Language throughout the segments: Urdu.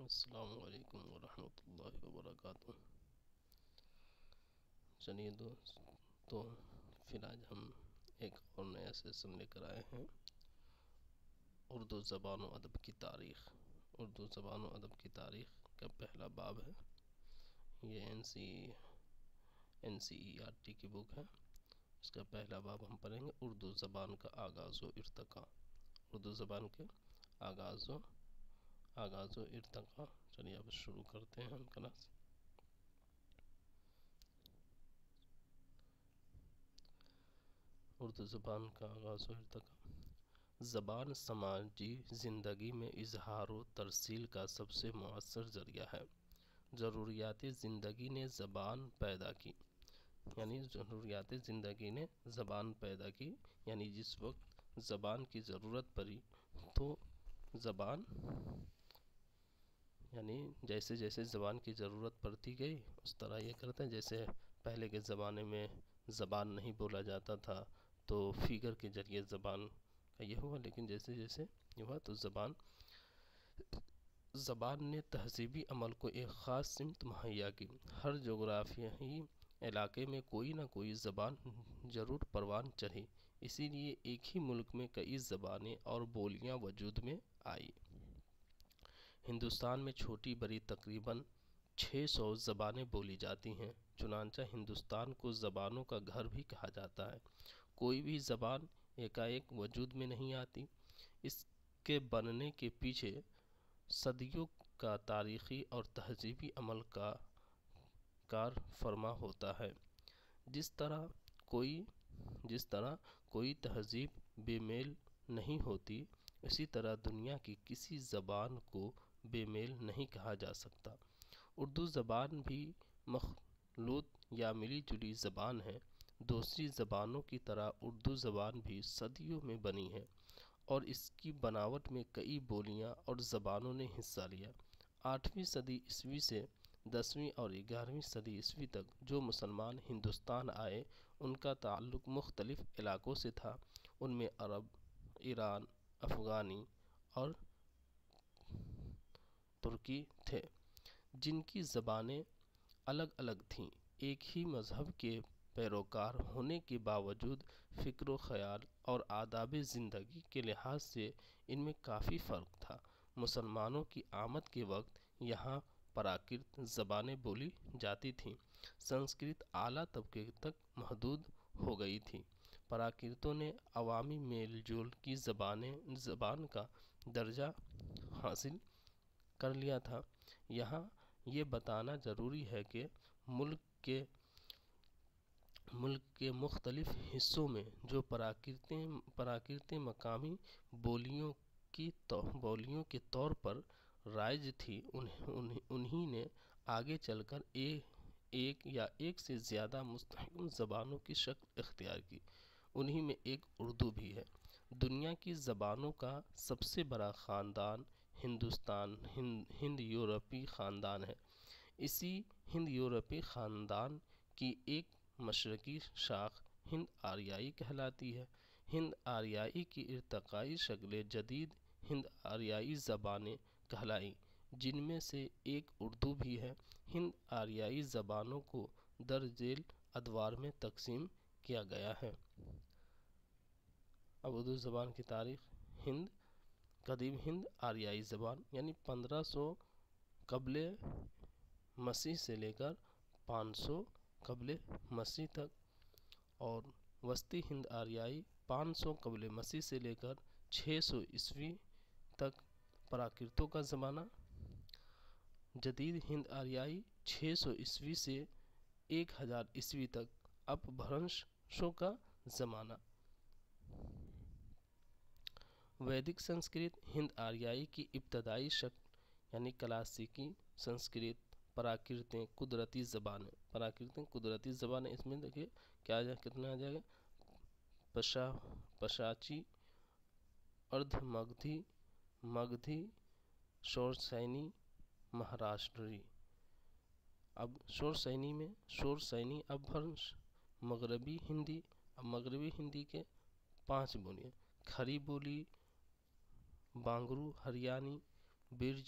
السلام علیکم ورحمۃ اللہ وبرکاتہ۔ چلیے دوستو، پھر آج ہم ایک اور نیا سیشن لے کر آئے ہیں، اردو زبان و ادب کی تاریخ۔ اردو زبان و ادب کی تاریخ کا پہلا باب ہے۔ یہ NCERT کی بک ہے۔ اس کا پہلا باب ہم پڑھیں گے، اردو زبان کا آغاز و ارتقاء۔ اردو زبان کے آغاز و ارتقاء۔ چلیے اب شروع کرتے ہیں ہم کلاس۔ اردو زبان کا آغاز و ارتقاء۔ زبان سماجی زندگی میں اظہار و ترسیل کا سب سے مؤثر ذریعہ ہے۔ ضروریات زندگی نے زبان پیدا کی، یعنی جس وقت زبان کی ضرورت پڑی تو زبان، یعنی جیسے جیسے زبان کی ضرورت پڑتی گئی اس طرح یہ کرتے ہیں۔ جیسے پہلے کے زمانے میں زبان نہیں بولا جاتا تھا تو فگر کے ذریعے زبان کا یہ ہوا، لیکن جیسے جیسے یہ ہوا تو زبان نے تہذیبی عمل کو ایک خاص سمت مہیا کی۔ ہر جغرافیائی علاقے میں کوئی نہ کوئی زبان ضرور پروان چڑھی، اسی لیے ایک ہی ملک میں کئی زبانیں اور بولیاں وجود میں آئیں۔ ہندوستان میں چھوٹی بڑی تقریباً 600 زبانیں بولی جاتی ہیں، چنانچہ ہندوستان کو زبانوں کا گھر بھی کہا جاتا ہے۔ کوئی بھی زبان ایک وجود میں نہیں آتی، اس کے بننے کے پیچھے صدیوں کا تاریخی اور تہذیبی عمل کار فرما ہوتا ہے۔ جس طرح کوئی تہذیب بے میل نہیں ہوتی، اسی طرح دنیا کی کسی زبان کو بے میل نہیں کہا جا سکتا۔ اردو زبان بھی مخلوط یا ملی جلی زبان ہے۔ دوسری زبانوں کی طرح اردو زبان بھی صدیوں میں بنی ہے اور اس کی بناوٹ میں کئی بولیاں اور زبانوں نے حصہ لیا۔ 8ویں صدی عیسوی سے 10ویں اور 11ویں صدی عیسوی تک جو مسلمان ہندوستان آئے ان کا تعلق مختلف علاقوں سے تھا۔ ان میں عرب، ایرانی، افغانی اور ترکی تھے، جن کی زبانیں الگ الگ تھیں۔ ایک ہی مذہب کے پیروکار ہونے کے باوجود فکر و خیال اور آداب زندگی کے لحاظ سے ان میں کافی فرق تھا۔ مسلمانوں کی آمد کے وقت یہاں پراکرت زبانیں بولی جاتی تھیں۔ سنسکرت اعلیٰ طبقے تک محدود ہو گئی تھی۔ پراکرتوں نے عوامی میل جول کی زبان کا درجہ حاصل کر لیا تھا۔ یہاں یہ بتانا ضروری ہے کہ ملک کے مختلف حصوں میں جو پراکرتیں مقامی بولیوں کے طور پر رائج تھی، انہی نے آگے چل کر ایک یا ایک سے زیادہ مستحکم زبانوں کی شکل اختیار کی۔ انہی میں ایک اردو بھی ہے۔ دنیا کی زبانوں کا سب سے بڑا خاندان ہند یورپی خاندان ہے۔ اسی ہند یورپی خاندان کی ایک مشرقی شاخ ہند آریائی کہلاتی ہے۔ ہند آریائی کی ارتقائی شکلیں جدید ہند آریائی زبانیں کہلائیں، جن میں سے ایک اردو بھی ہے۔ ہند آریائی زبانوں کو درج ذیل ادوار میں تقسیم کیا گیا ہے۔ اب اردو زبان کی تاریخ۔ قدیم ہند آریائی زبان، یعنی 1500 قبل مسیح سے لے کر 500 قبل مسیح تک، اور وسطی ہند آریائی 500 قبل مسیح سے لے کر 600 عیسوی تک پراکرتوں کا زمانہ۔ جدید ہند آریائی 600 عیسوی سے 1000 عیسوی تک اپبھرنشوں کا زمانہ۔ ویدک سنسکرت ہند آریائی کی ابتدائی شکل، یعنی کلاسیکی سنسکرت۔ پراکرتیں قدرتی زبانیں، اس میں دیکھیے کتنا آ جائے گا: پشاچی، اردھ مگدھی، مگدھی، شورسینی، مہاراشٹری۔ اب شورسینی اپبھرنش۔ مغربی ہندی کے 5 بولیاں: کھری بولی، بانگرو ہریانی، برج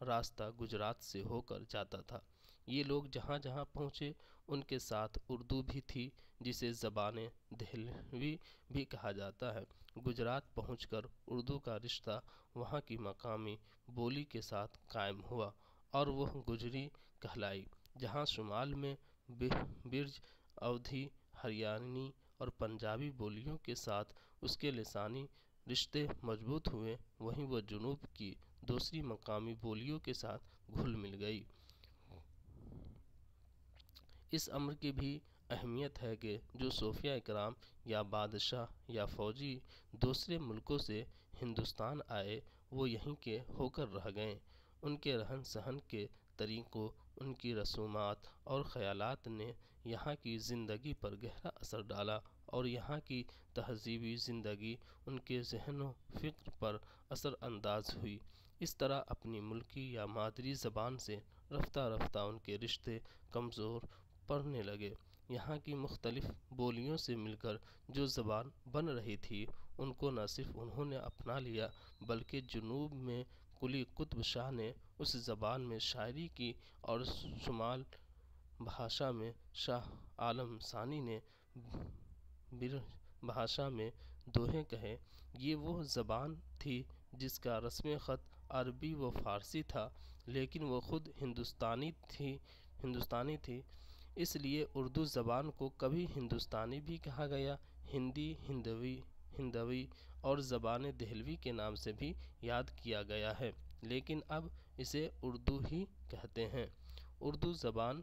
راستہ گجرات سے ہو کر جاتا تھا۔ یہ لوگ جہاں جہاں پہنچے ان کے ساتھ اردو بھی تھی، جسے زبان دہلوی بھی کہا جاتا ہے۔ گجرات پہنچ کر اردو کا رشتہ وہاں کی مقامی بولی کے ساتھ قائم ہوا اور وہ گجری کہلائی، جہاں شمال میں برج، اودھی، ہریانوی اور پنجابی بولیوں کے ساتھ اس کے لسانی رشتے مضبوط ہوئے، وہیں وہ جنوب کی دوسری مقامی بولیوں کے ساتھ گھل مل گئی۔ اس امر کی بھی اہمیت ہے کہ جو صوفیہ کرام یا بادشاہ یا فوجی دوسرے ملکوں سے ہندوستان آئے، وہ یہیں کے ہو کر رہ گئے۔ ان کے رہن سہن کے طریقوں، ان کی رسومات اور خیالات نے یہاں کی زندگی پر گہرا اثر ڈالا اور یہاں کی تہذیبی زندگی ان کے ذہن و فکر پر اثر انداز ہوئی۔ اس طرح اپنی ملکی یا مادری زبان سے رفتہ رفتہ ان کے رشتے کمزور پڑنے لگے۔ یہاں کی مختلف بولیوں سے مل کر جو زبان بن رہی تھی، ان کو نہ صرف انہوں نے اپنا لیا، بلکہ جنوب میں قلی قطب شاہ نے اس زبان میں شاعری کی اور شمال بھاشا میں شاہ عالم ثانی نے برج بھاشا میں دوہے کہے۔ یہ وہ زبان تھی جس کا رسم خط عربی و فارسی تھا، لیکن وہ خود ہندوستانی تھی، اس لیے اردو زبان کو کبھی ہندوستانی بھی کہا گیا، ہندی، ہندوی اور زبان دہلوی کے نام سے بھی یاد کیا گیا ہے، لیکن اب اسے اردو ہی کہتے ہیں۔ اردو زبان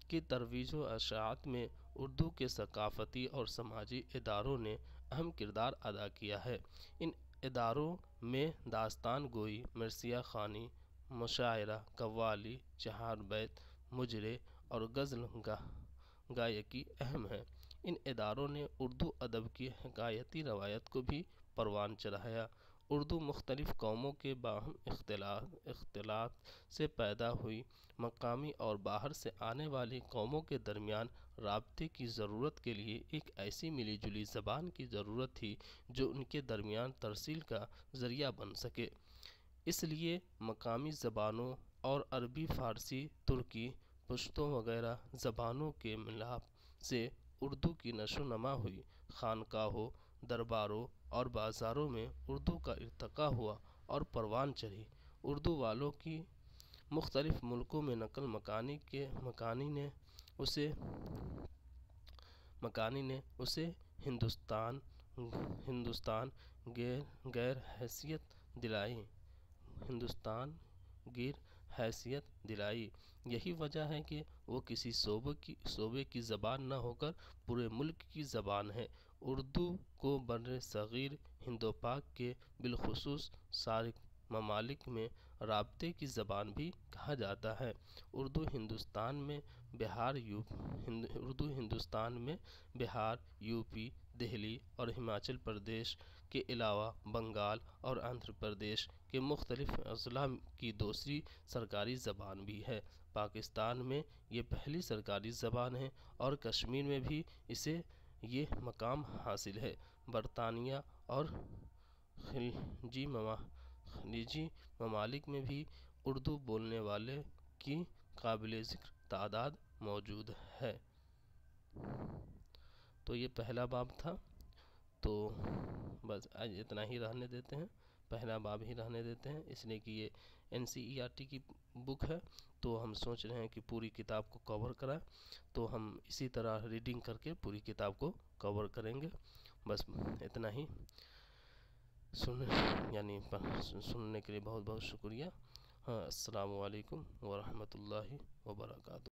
کی ترویج و اشاعت میں اردو کے ثقافتی اور سماجی اداروں نے اہم کردار ادا کیا ہے۔ ان اداروں میں داستان گوئی، مرثیہ خوانی، مشاعرہ، قوالی، چہار بیت، مجرے اور غزل گائکی اہم ہیں۔ ان اداروں نے اردو ادب کی حکایتی روایت کو بھی پروان چڑھایا۔ اردو مختلف قوموں کے باہم اختلاط سے پیدا ہوئی۔ مقامی اور باہر سے آنے والی قوموں کے درمیان رابطے کی ضرورت کے لیے ایک ایسی ملی جلی زبان کی ضرورت تھی جو ان کے درمیان ترسیل کا ذریعہ بن سکے۔ اس لیے مقامی زبانوں اور عربی، فارسی، ترکی، پشتو وغیرہ زبانوں کے ملاپ سے اردو کی نشو و نما ہوئی۔ خانقاہوں، درباروں اور بازاروں میں اردو کا ارتقاء ہوا اور پروان چڑھی۔ اردو والوں کی مختلف ملکوں میں نقل مکانی نے اسے ہندوستان گیر حیثیت دلائی۔ یہی وجہ ہے کہ وہ کسی صوبے کی زبان نہ ہو کر پورے ملک کی زبان ہے۔ اردو کو بر صغیر ہند و پاک کے بالخصوص سارک ممالک میں رابطے کی زبان بھی کہا جاتا ہے۔ اردو ہندوستان میں بہار، یوپی، دہلی اور ہماچل پردیش کے علاوہ بنگال اور آندھرا پردیش کے مختلف اضلاع کی دوسری سرکاری زبان بھی ہے۔ پاکستان میں یہ پہلی سرکاری زبان ہے اور کشمیر میں بھی اسے یہ مقام حاصل ہے۔ برطانیہ اور خلیجی ممالک میں بھی اردو بولنے والے کی قابل ذکر تعداد موجود ہے۔ تو یہ پہلا باب تھا، تو بس آج اتنا ہی رہنے دیتے ہیں، پہلا باب ہی رہنے دیتے ہیں، اس لیے کہ یہ NCERT کی بک ہے، تو ہم سوچ رہے ہیں کہ پوری کتاب کو کور کرائیں، تو ہم اسی طرح ریڈنگ کر کے پوری کتاب کو کور کریں گے۔ بس اتنا ہی، سننے کے لیے بہت بہت شکریہ۔ السلام علیکم ورحمۃ اللہ وبرکاتہ۔